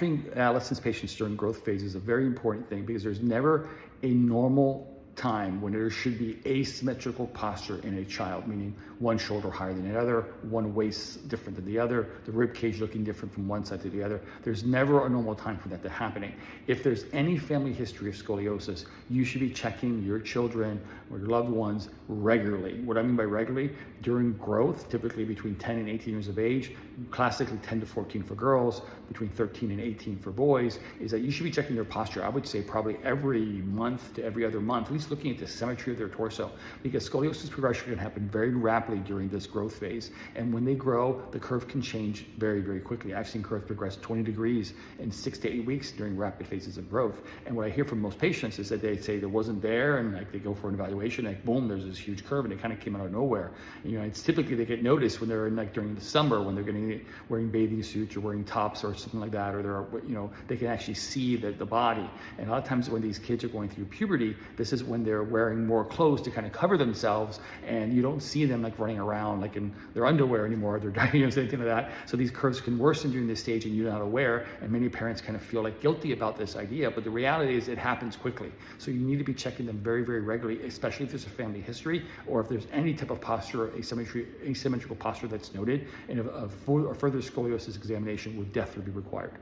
monitoring adolescent patients during growth phase is a very important thing because there's never a normal time when there should be asymmetrical posture in a child, meaning one shoulder higher than the other, one waist different than the other, the rib cage looking different from one side to the other. There's never a normal time for that to happening. If there's any family history of scoliosis, you should be checking your children or your loved ones regularly. What I mean by regularly, during growth, typically between 10 and 18 years of age, classically 10 to 14 for girls, between 13 and 18 for boys, is that you should be checking their posture. I would say probably every month to every other month, at least looking at the symmetry of their torso, because scoliosis progression can happen very rapidly during this growth phase. And when they grow, the curve can change very, very quickly. I've seen curves progress 20 degrees in 6 to 8 weeks during rapid phases of growth. And what I hear from most patients is that they say there wasn't there, and like they go for an evaluation, like boom, there's this huge curve, and it kind of came out of nowhere. And, you know, it's typically they get noticed when they're in, like during the summer, when they're wearing bathing suits or wearing tops or something like that, or they're, you know, they can actually see the body. And a lot of times when these kids are going through puberty, this is when they're wearing more clothes to kind of cover themselves, and you don't see them like running around like in their underwear anymore, they're dying, you know, anything like that. So these curves can worsen during this stage and you're not aware, and many parents kind of feel like guilty about this idea, but the reality is it happens quickly. So you need to be checking them very, very regularly, especially if there's a family history or if there's any type of posture, asymmetrical posture that's noted, and a further scoliosis examination would definitely be required.